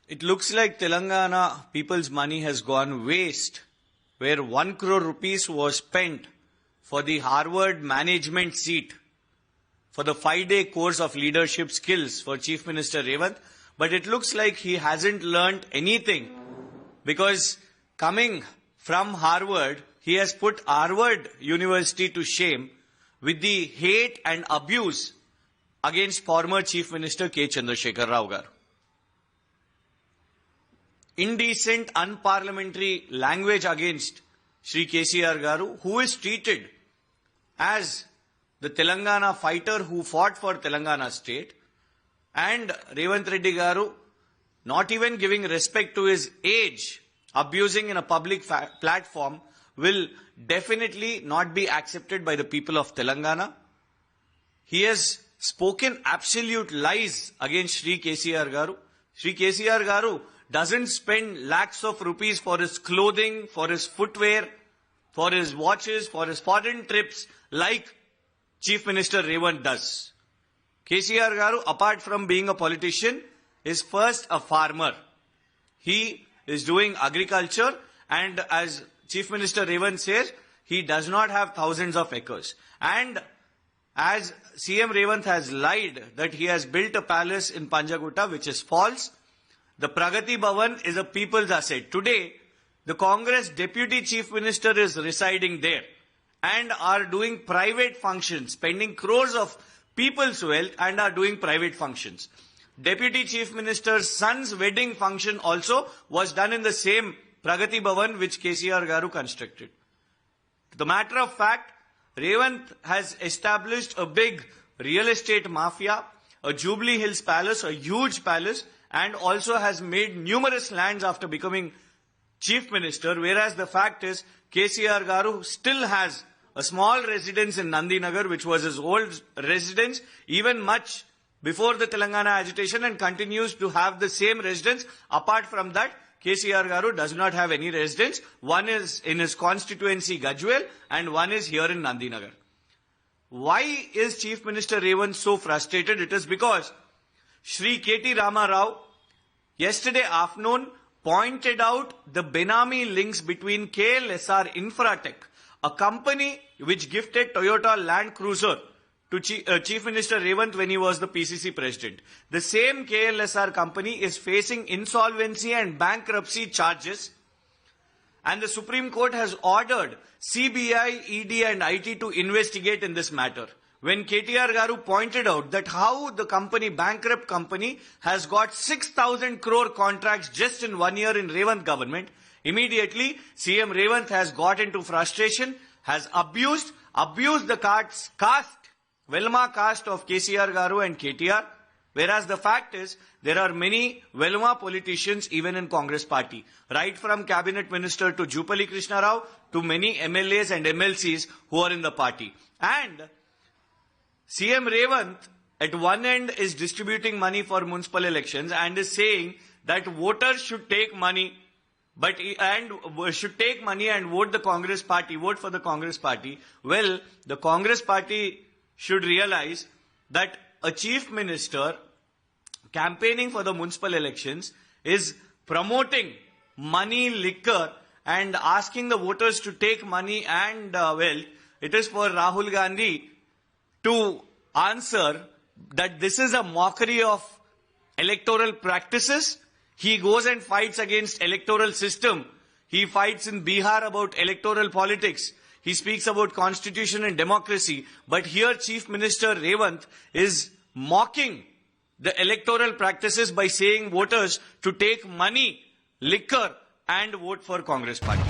It looks like Telangana people's money has gone waste, where 1 crore rupees was spent for the Harvard management seat for the 5-day course of leadership skills for Chief Minister Revant. But it looks like he hasn't learnt anything, because coming from Harvard, he has put Harvard University to shame with the hate and abuse against former Chief Minister K. Chandrasekhar Rao garu. Indecent, unparliamentary language against Shri KCR garu, who is treated as the Telangana fighter who fought for Telangana state, and Revant Reddy garu not even giving respect to his age, abusing in a public platform, will definitely not be accepted by the people of Telangana. He has spoken absolute lies against Shri KCR garu. Shri KCR garu doesn't spend lakhs of rupees for his clothing, for his footwear, for his watches, for his foreign trips like Chief Minister Revant does. KCR garu, apart from being a politician, is first a farmer. He is doing agriculture, and as Chief Minister Revant says, he does not have thousands of acres. And as CM Revant has lied that he has built a palace in Panjagutta, which is false. The Pragati Bhavan is a people's asset. Today, the Congress Deputy Chief Minister is residing there and are doing private functions, spending crores of people's wealth, and are doing private functions. Deputy Chief Minister's son's wedding function also was done in the same Pragati Bhavan which KCR garu constructed. The matter of fact, Revant has established a big real estate mafia, a Jubilee Hills palace, a huge palace, and also has made numerous lands after becoming Chief Minister, whereas the fact is KCR garu still has a small residence in Nandinagar, which was his old residence even much before the Telangana agitation, and continues to have the same residence. Apart from that, KCR garu does not have any residence. One is in his constituency Gajwel and one is here in Nandinagar. Why is Chief Minister Revant so frustrated? It is because Shri K.T. Rama Rao yesterday afternoon pointed out the Benami links between KLSR Infratech, a company which gifted Toyota Land Cruiser to Chief Minister Revant when he was the PCC president. The same KLSR company is facing insolvency and bankruptcy charges, and the Supreme Court has ordered CBI, ED and IT to investigate in this matter. When KTR garu pointed out that how the company, bankrupt company, has got 6,000 crore contracts just in 1 year in Revant government, immediately CM Revant has got into frustration, has abused the caste, Velma caste of KCR garu and KTR, whereas the fact is there are many Velma politicians even in Congress party, right from Cabinet Minister to Jupali Krishna Rao to many MLAs and MLCs who are in the party. And CM Revant at one end is distributing money for municipal elections and is saying that voters should take money and vote the Congress party, vote for the Congress party. Well, the Congress party should realize that a chief minister campaigning for the municipal elections is promoting money, liquor, and asking the voters to take money and wealth. It is for Rahul Gandhi to answer that this is a mockery of electoral practices. He goes and fights against electoral system. He fights in Bihar about electoral politics. He speaks about constitution and democracy. But here Chief Minister Revant is mocking the electoral practices by saying voters to take money, liquor and vote for Congress party.